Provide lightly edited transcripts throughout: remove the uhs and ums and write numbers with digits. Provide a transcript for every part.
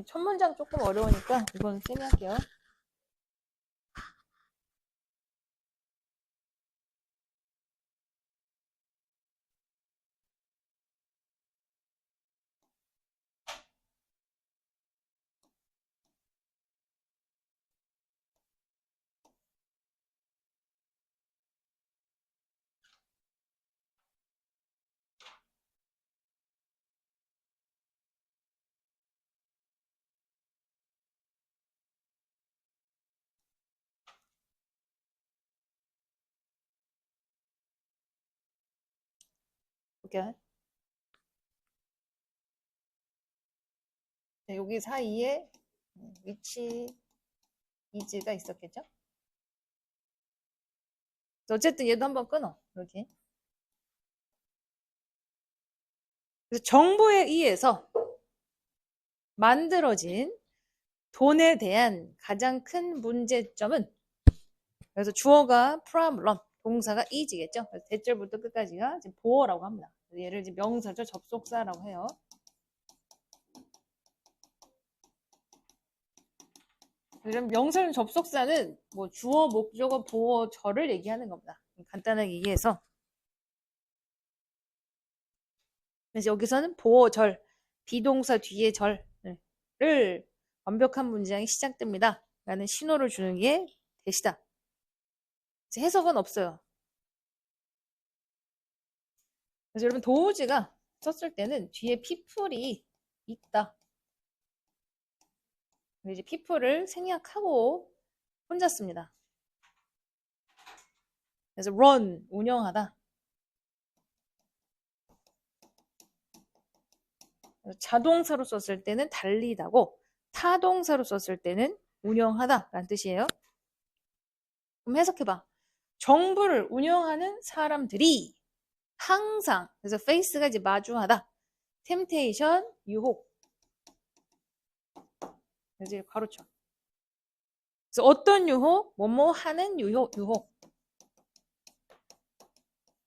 첫 문장 조금 어려우니까 이건 쌤이 할게요. 볼게요. 여기 사이에 위치 이즈가 있었겠죠? 어쨌든 얘도 한번 끊어. 이렇게. 그래서 정보에 의해서 만들어진 돈에 대한 가장 큰 문제점은, 그래서 주어가 problem, 동사가 is겠죠? 그래서 대절부터 끝까지가 지금 보어라고 합니다. 얘를 이제 명사죠. 접속사라고 해요. 이런 명사는 접속사는 뭐 주어, 목적어, 보어, 절을 얘기하는 겁니다. 간단하게 얘기해서. 그래서 여기서는 보어, 절, 비동사 뒤에 절을 완벽한 문장이 시작됩니다. 라는 신호를 주는 게 대시다. 해석은 없어요. 그래서 여러분 도우즈가 썼을 때는 뒤에 people이 있다. 이제 people을 생략하고 혼자 씁니다. 그래서 run, 운영하다. 자동사로 썼을 때는 달리다고, 타동사로 썼을 때는 운영하다 라는 뜻이에요. 그럼 해석해봐. 정부를 운영하는 사람들이 항상, 그래서 face가 이제 마주하다. temptation, 유혹. 그래서 가로쳐. 그래서 어떤 유혹? 뭐뭐 하는 유혹.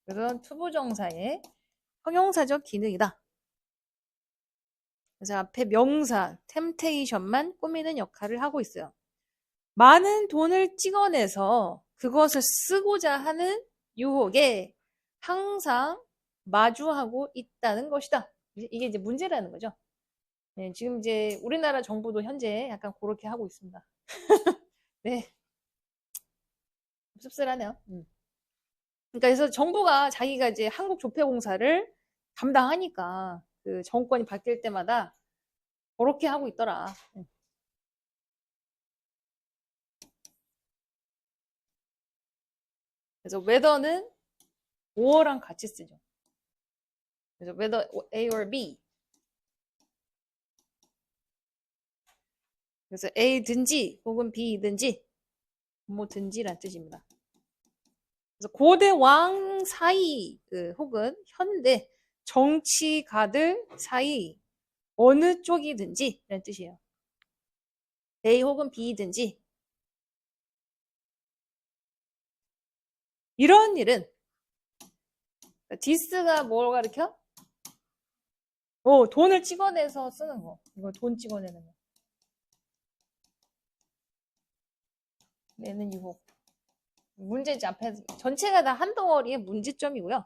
그래서 투부정사의 형용사적 기능이다. 그래서 앞에 명사, temptation만 꾸미는 역할을 하고 있어요. 많은 돈을 찍어내서 그것을 쓰고자 하는 유혹에 항상 마주하고 있다는 것이다. 이게 이제 문제라는 거죠. 네, 지금 이제 우리나라 정부도 현재 약간 그렇게 하고 있습니다. 네. 씁쓸하네요. 그러니까 그래서 정부가 자기가 이제 한국조폐공사를 담당하니까 그 정권이 바뀔 때마다 그렇게 하고 있더라. 그래서 whether는 or랑 같이 쓰죠. 그래서 whether A or B. 그래서 A든지 혹은 B든지 뭐든지란 뜻입니다. 그래서 고대 왕 사이 혹은 현대 정치가들 사이 어느 쪽이든지 라는 뜻이에요. A 혹은 B든지. 이런 일은 디스가 뭘 가르쳐? 돈을 찍어내서 쓰는 거. 이거 돈 찍어내는 거. 내는 유혹. 문제지 앞에 전체가 다 한 덩어리의 문제점이고요.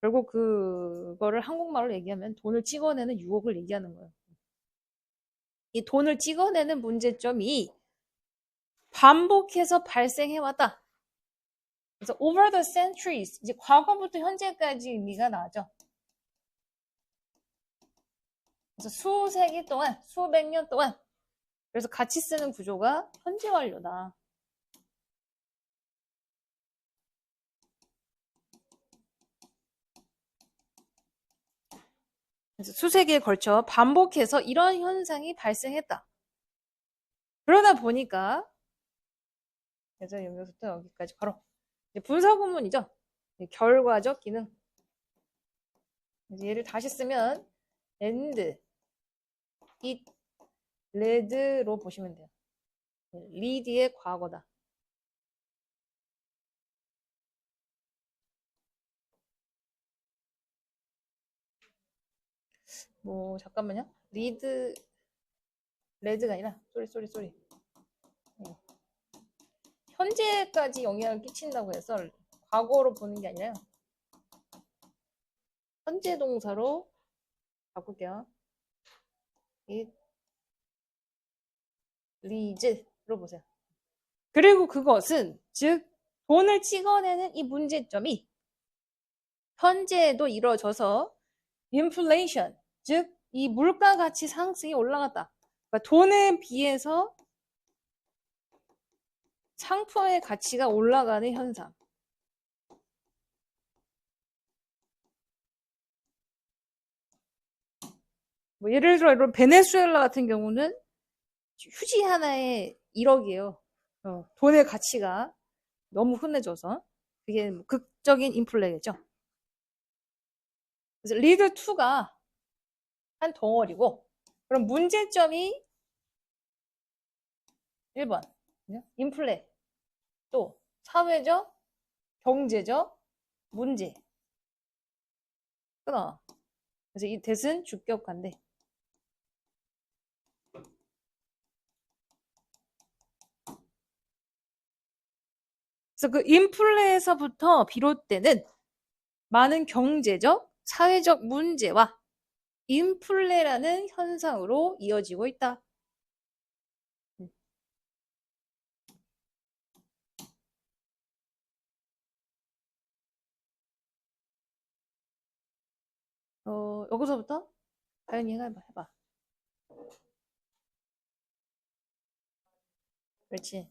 결국 그거를 한국말로 얘기하면 돈을 찍어내는 유혹을 얘기하는 거예요. 이 돈을 찍어내는 문제점이 반복해서 발생해왔다. 그래서 over the centuries, 이제 과거부터 현재까지 의미가 나죠. 그래서 수세기 동안, 수백 년 동안, 그래서 같이 쓰는 구조가 현재 완료다. 그래서 수세기에 걸쳐 반복해서 이런 현상이 발생했다. 그러다 보니까, 그래서 여기서부터 여기까지 바로 분사구문이죠. 결과적 기능. 얘를 다시 쓰면 and, it, led로 보시면 돼요. lead의 과거다. 뭐 잠깐만요. lead 레드가 아니라 쏘리. 네. 현재까지 영향을 끼친다고 해서 과거로 보는 게 아니라 현재 동사로 바꿀게요. it leads로 보세요. 그리고 그것은 즉 돈을 찍어내는 이 문제점이 현재에도 이루어져서 inflation 즉 이 물가 가치 상승이 올라갔다. 그러니까 돈에 비해서 상품의 가치가 올라가는 현상. 뭐 예를 들어 이런 베네수엘라 같은 경우는 휴지 하나에 1억이에요. 돈의 가치가 너무 흔해져서 그게 뭐 극적인 인플레겠죠. 그래서 리드 2가 한 덩어리고 그럼 문제점이 1번 인플레 또 사회적 경제적 문제 끊어. 그래서 이 대은 주격관대. 그래서 그 인플레에서부터 비롯되는 많은 경제적, 사회적 문제와 인플레라는 현상으로 이어지고 있다. 여기서부터 다현이 해봐. 그렇지.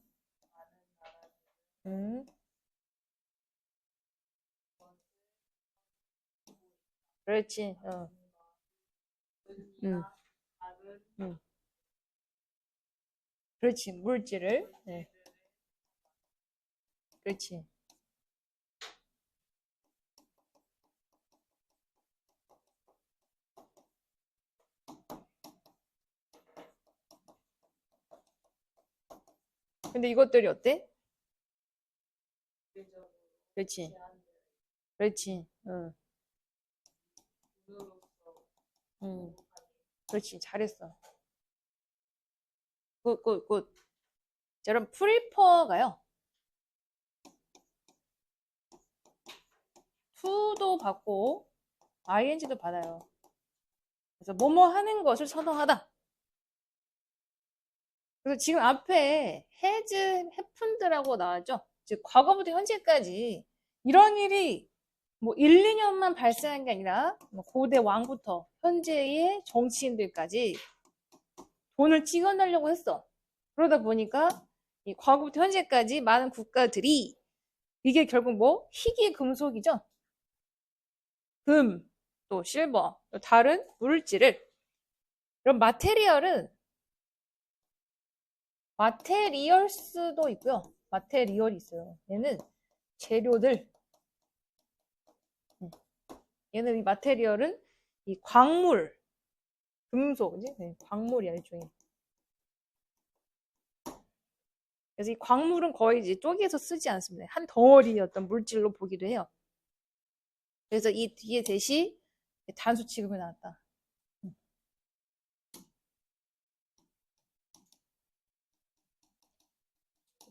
그렇지. 음. 그렇지. 물질을. 네. 그렇지. 근데 이것들이 어때? 그렇지. 그렇지. 그렇지. 잘했어. 굿. 자, 그럼 프리퍼가요. to도 받고 ing도 받아요. 그래서 뭐뭐 하는 것을 선호하다. 그래서 지금 앞에 has, happened라고 나왔죠. 즉 과거부터 현재까지 이런 일이 뭐 1, 2년만 발생한 게 아니라 뭐 고대 왕부터 현재의 정치인들까지 돈을 찍어내려고 했어. 그러다 보니까 이 과거부터 현재까지 많은 국가들이 이게 결국 뭐 희귀 금속이죠. 금, 또 실버, 또 다른 물질을 그럼 마테리얼은 마테리얼스도 있고요. 마테리얼이 있어요. 얘는 재료들. 얘는 이 마테리얼은 이 광물, 금속, 그지? 네, 광물이야 일종의. 그래서 이 광물은 거의 이제 쪼개서 쓰지 않습니다. 한 덩어리의 어떤 물질로 보기도 해요. 그래서 이 뒤에 대시 단수 취급이 나왔다.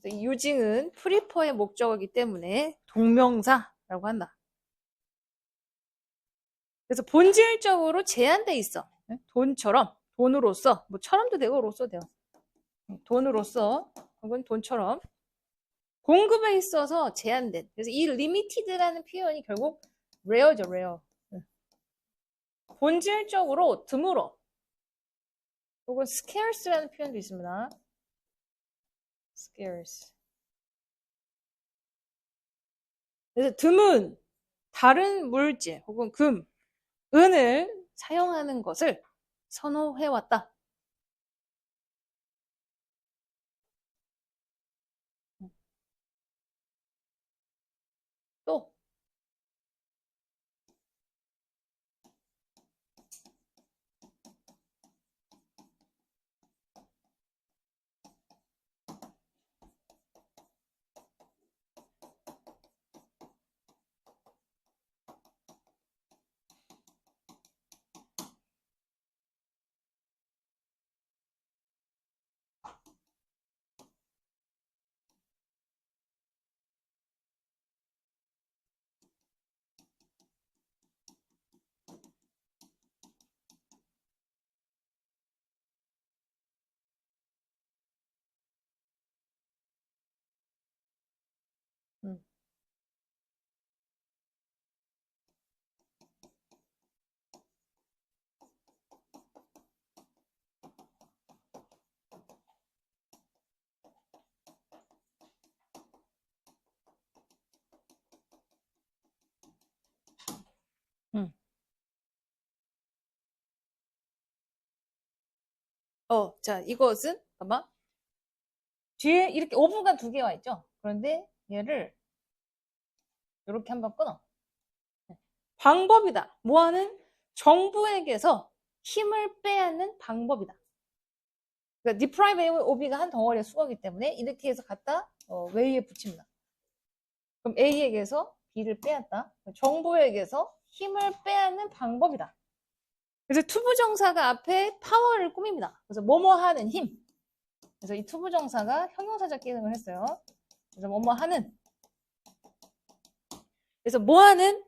그래서 이 유징은 프리퍼의 목적어이기 때문에 동명사라고 한다. 그래서 본질적으로 제한돼 있어. 돈처럼, 돈으로서, 뭐 처럼도 되고 로써 돼요. 돈으로서 혹은 돈처럼 공급에 있어서 제한된. 그래서 이 limited라는 표현이 결국 rare죠, rare. 본질적으로 드물어. 혹은 scarce라는 표현도 있습니다. scarce. 그래서 드문 다른 물질 혹은 금, 은을 사용하는 것을 선호해왔다. 또 자, 이것은, 봐봐. 뒤에 이렇게 오브가 두 개와 있죠? 그런데 얘를 이렇게 한번 끊어. 방법이다. 뭐하는? 정부에게서 힘을 빼앗는 방법이다. 그러니까 deprive B가 한 덩어리의 수거기 때문에 이렇게 해서 갖다 웨이에 붙입니다. 그럼 A에게서 B를 빼앗다. 정부에게서 힘을 빼앗는 방법이다. 그래서 투부정사가 앞에 파워를 꾸밉니다. 그래서 뭐뭐 하는 힘. 그래서 이 투부정사가 형용사적 기능을 했어요. 그래서 뭐뭐 하는. 그래서 뭐 하는?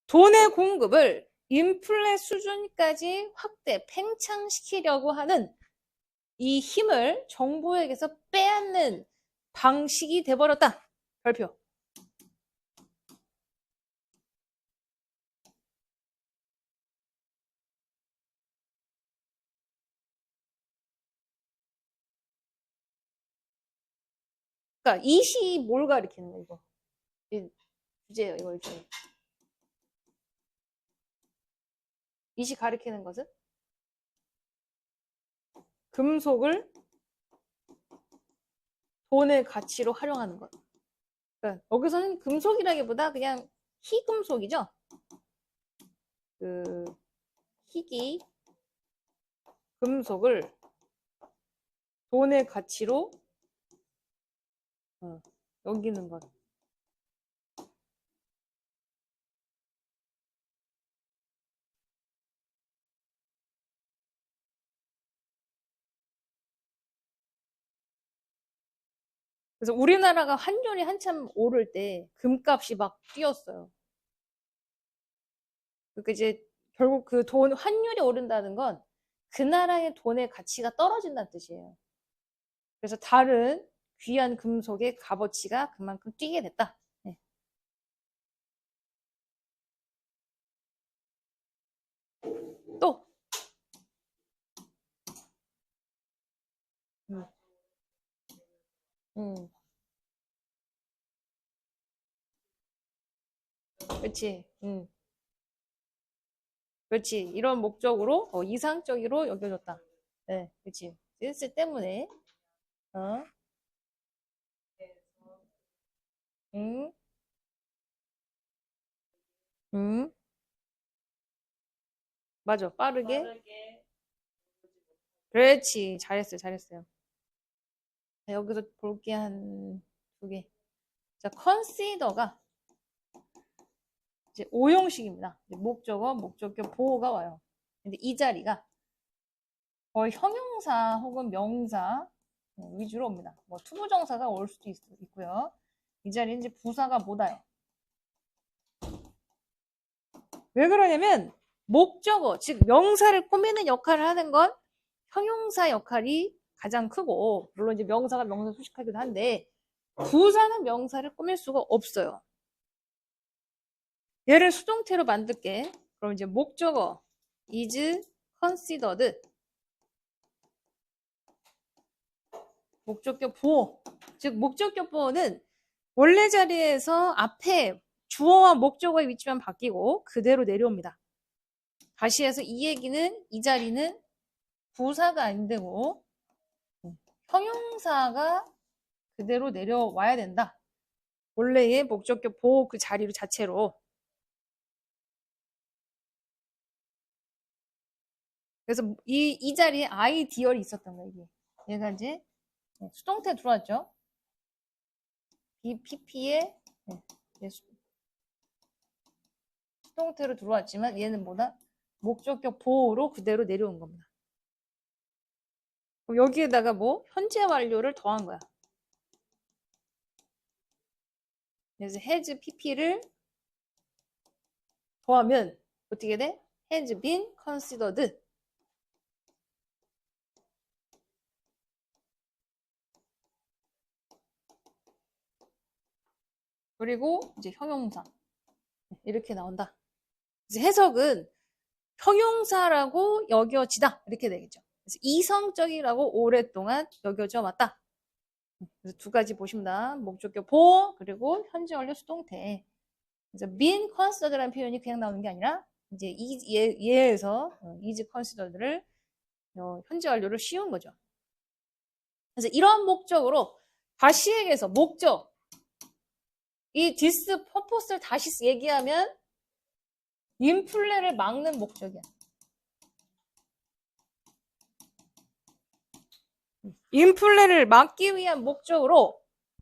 돈의 공급을 인플레 수준까지 확대, 팽창시키려고 하는 이 힘을 정부에게서 빼앗는 방식이 돼버렸다. 별표. 그러니까 이 시 뭘 가리키는 거야, 이거? 이 주제예요, 이거 일종의. 이 시 가리키는 것은 금속을 돈의 가치로 활용하는 것. 그러니까 여기서는 금속이라기보다 그냥 희금속이죠. 그 희귀 금속을 돈의 가치로 여기는 것. 그래서 우리나라가 환율이 한참 오를 때 금값이 막 뛰었어요. 그러니까 이제 결국 그 돈 환율이 오른다는 건 그 나라의 돈의 가치가 떨어진다는 뜻이에요. 그래서 다른 귀한 금속의 값어치가 그만큼 뛰게 됐다. 네. 또 음. 음. 그렇지. 그렇지. 이런 목적으로 이상적으로 여겨졌다. 네, 그렇지. 센스 때문에. 어, 음, 음, 맞아. 빠르게. 그렇지. 잘했어요, 잘했어요. 자, 여기서 볼게 한 두 개. 자, consider가 이제 오형식입니다. 이제 목적어, 목적격, 보호가 와요. 근데 이 자리가 거의 형용사 혹은 명사 위주로 옵니다. 뭐 투부정사가 올 수도 있고요. 이 자리는 이제 부사가 못 와요. 왜 그러냐면 목적어, 즉 명사를 꾸미는 역할을 하는 건 형용사 역할이 가장 크고, 물론 이제 명사가 명사 수식하기도 한데 부사는 명사를 꾸밀 수가 없어요. 얘를 수동태로 만들게. 그럼 이제 목적어 is considered, 목적격 보호. 즉 목적격 보호는 원래 자리에서 앞에 주어와 목적어의 위치만 바뀌고 그대로 내려옵니다. 다시 해서 이 얘기는 이 자리는 부사가 안 되고 형용사가 그대로 내려와야 된다. 원래의 목적격 보호 그 자리로 자체로. 그래서 이 자리에 아이디얼이 있었던 거예요. 이게. 얘가 이제 수동태 들어왔죠. BPP에 수동태로 들어왔지만 얘는 뭐다? 목적격 보호로 그대로 내려온 겁니다. 그럼 여기에다가 뭐 현재 완료를 더한 거야. 그래서 has pp를 더하면 어떻게 돼? has been considered. 그리고 이제 형용사 이렇게 나온다. 이제 해석은 형용사라고 여겨지다 이렇게 되겠죠. 그래서 이성적이라고 오랫동안 여겨져 왔다. 그래서 두 가지 보십니다. 목적격 보호 그리고 현재 완료 수동태. 그래서 been considered라는 표현이 그냥 나오는 게 아니라 이제 얘에서 is considered를 현재 완료를 씌운 거죠. 그래서 이런 목적으로 다시 얘기해서 목적, 이 디스 퍼포스를 다시 얘기하면 인플레를 막는 목적이야. 인플레를 막기 위한 목적으로,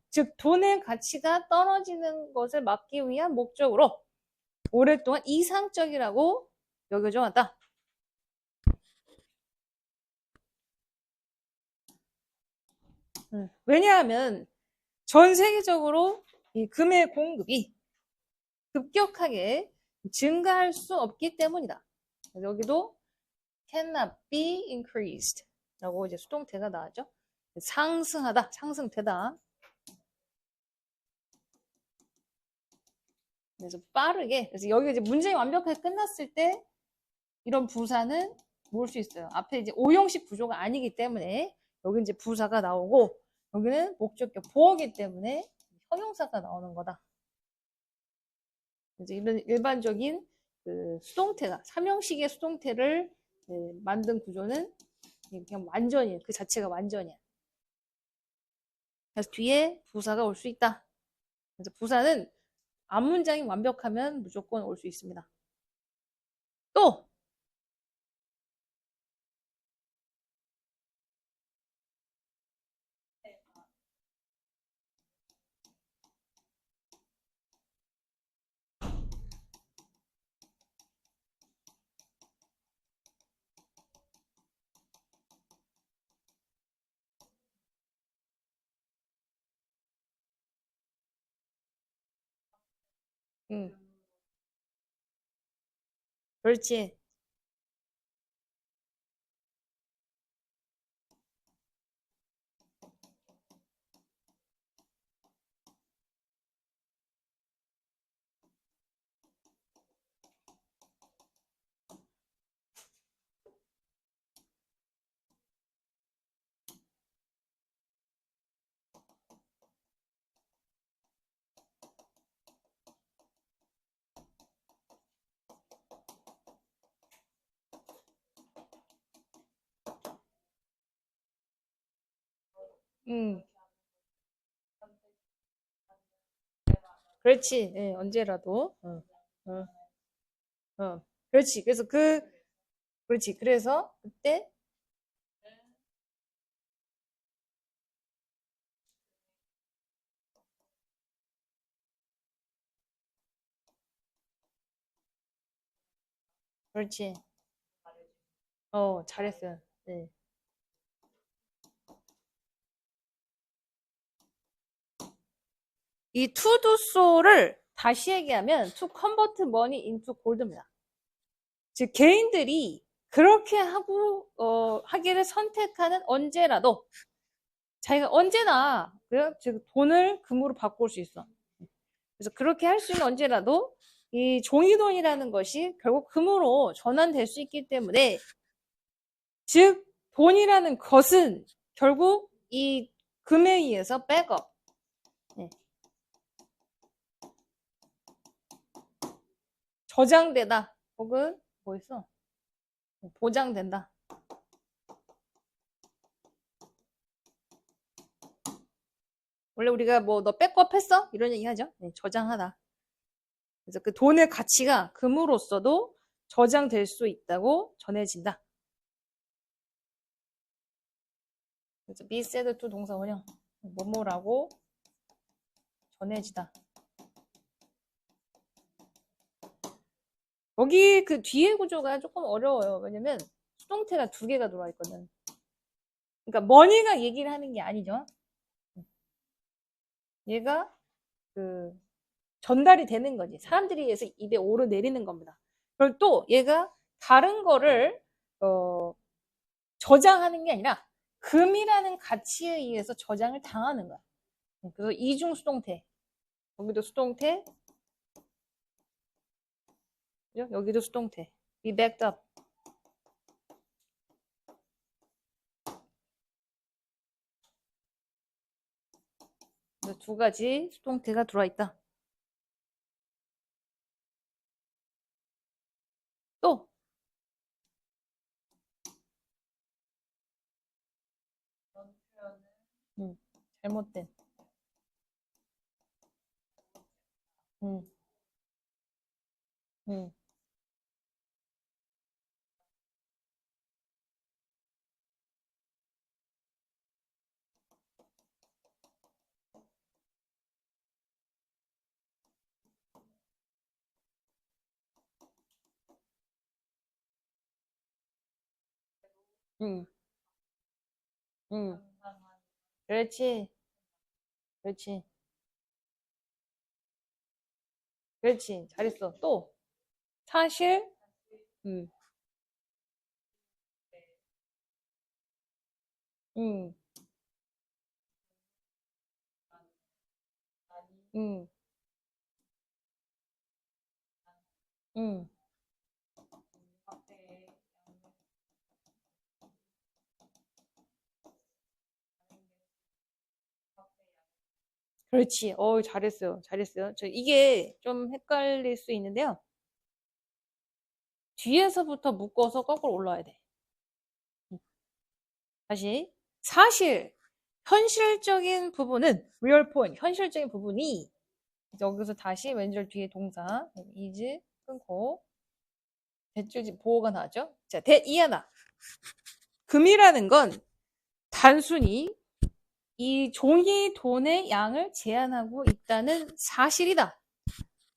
즉 돈의 가치가 떨어지는 것을 막기 위한 목적으로 오랫동안 이상적이라고 여겨져 왔다. 왜냐하면 전 세계적으로 이 금의 공급이 급격하게 증가할 수 없기 때문이다. 여기도 cannot be increased 라고 이제 수동태가 나왔죠. 상승하다, 상승되다. 그래서 빠르게, 그래서 여기 이제 문장이 완벽하게 끝났을 때 이런 부사는 모을 수 있어요. 앞에 이제 오형식 구조가 아니기 때문에 여기 이제 부사가 나오고 여기는 목적격 보어기 때문에 형용사가 나오는 거다. 이제 이런 일반적인 그 수동태가 삼형식의 수동태를 만든 구조는 그냥 완전히 그 자체가 완전이야. 그래서 뒤에 부사가 올 수 있다. 그래서 부사는 앞문장이 완벽하면 무조건 올 수 있습니다. 또 응, 그렇지. 응, 그렇지. 예, 언제라도. 어, 그렇지. 그래서 그렇지. 그래서 그때 그렇지. 잘했어요. 네. 이 to do so를 다시 얘기하면 to convert money into gold입니다. 즉 개인들이 그렇게 하기를 선택하는 언제라도 자기가 언제나 즉 돈을 금으로 바꿀 수 있어. 그래서 그렇게 할 수 있는 언제라도 이 종이돈이라는 것이 결국 금으로 전환될 수 있기 때문에 즉 돈이라는 것은 결국 이 금에 의해서 백업, 저장되다 혹은 뭐 있어? 보장된다. 원래 우리가 뭐 너 백업 했어? 이런 얘기 하죠. 저장하다. 그래서 그 돈의 가치가 금으로써도 저장될 수 있다고 전해진다. 그래서 be said to 동사 원형 뭐뭐라고 전해지다. 여기 그 뒤에 구조가 조금 어려워요. 왜냐면 수동태가 두 개가 들어와 있거든. 그러니까 머니가 얘기를 하는 게 아니죠. 얘가 그 전달이 되는 거지. 사람들이 의해서 입에 오르내리는 겁니다. 그리고 또 얘가 다른 거를 저장하는 게 아니라 금이라는 가치에 의해서 저장을 당하는 거야. 그래서 이중 수동태. 여기도 수동태. 그죠? 여기도 수동태. be backed up. 두 가지 수동태가 들어와 있다. 또 잘못된. 음, 음, 음, 음. 그렇지, 그렇지, 그렇지. 잘했어. 또 사실, 음, 음, 음, 음. 그렇지. 잘했어요. 잘했어요. 이게 좀 헷갈릴 수 있는데요. 뒤에서부터 묶어서 거꾸로 올라와야 돼. 다시. 사실, 현실적인 부분은, real point, 현실적인 부분이, 여기서 다시 왼절 뒤에 동사, is, 끊고, 대줄 보호가 나왔죠? 자, 이하나. 금이라는 건 단순히 이 종이 돈의 양을 제한하고 있다는 사실이다.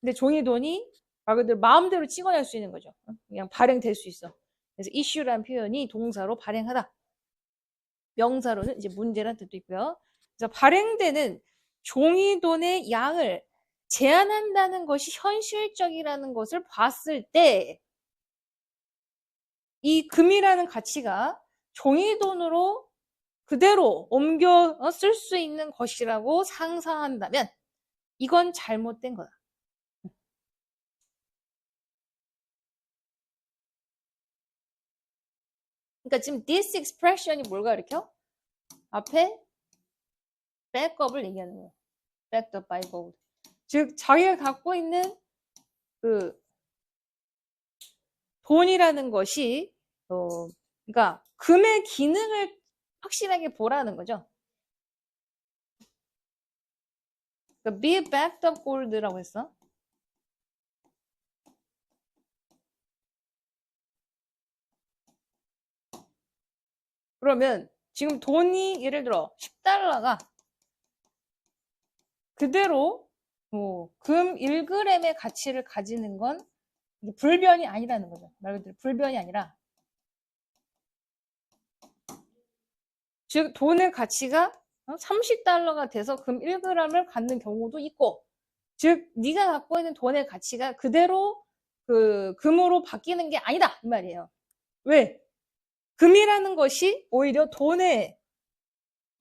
근데 종이 돈이 말 그대로 마음대로 찍어낼 수 있는 거죠. 그냥 발행될 수 있어. 그래서 issue란 표현이 동사로 발행하다. 명사로는 이제 문제란 뜻도 있고요. 그래서 발행되는 종이 돈의 양을 제한한다는 것이 현실적이라는 것을 봤을 때 이 금이라는 가치가 종이 돈으로 그대로 옮겨 쓸 수 있는 것이라고 상상한다면 이건 잘못된 거다. 그러니까 지금 this expression이 뭘 가르쳐? 앞에 backup을 얘기하는 거예요. backed up by gold. 즉 자기가 갖고 있는 그 돈이라는 것이 그러니까 금의 기능을 확실하게 보라는 거죠. 그러니까 be backed up gold라고 했어. 그러면 지금 돈이 예를 들어 10달러가 그대로 금 1g의 가치를 가지는 건 불변이 아니라는 거죠. 말 그대로 불변이 아니라 즉 돈의 가치가 30달러가 돼서 금 1g을 갖는 경우도 있고 즉 네가 갖고 있는 돈의 가치가 그대로 그 금으로 바뀌는 게 아니다 이 말이에요. 왜? 금이라는 것이 오히려 돈의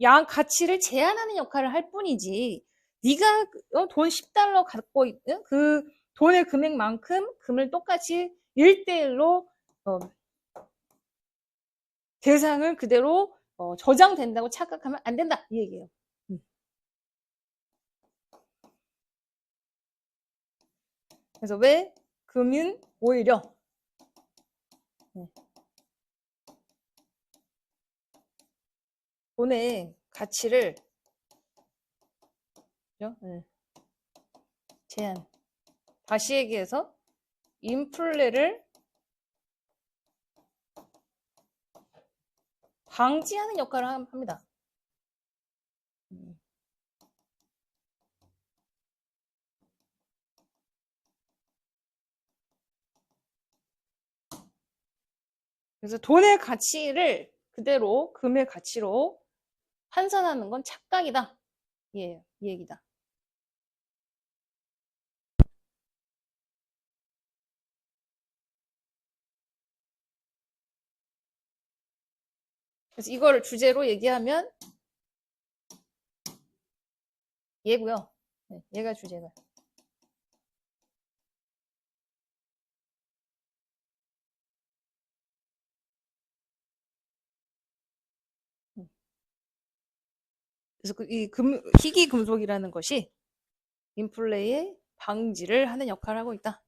양 가치를 제한하는 역할을 할 뿐이지 네가 돈 10달러 갖고 있는 그 돈의 금액만큼 금을 똑같이 1대1로 대상을 그대로 저장된다고 착각하면 안 된다 이 얘기예요. 그래서 왜 금은 오히려 돈의 가치를 제한 다시 얘기해서 인플레를 방지하는 역할을 합니다. 그래서 돈의 가치를 그대로 금의 가치로 환산하는 건 착각이다. 이 얘기다. 그래서 이거를 주제로 얘기하면 얘고요. 얘가 주제가. 그래서 이 희귀 금속이라는 것이 인플레의 방지를 하는 역할을 하고 있다.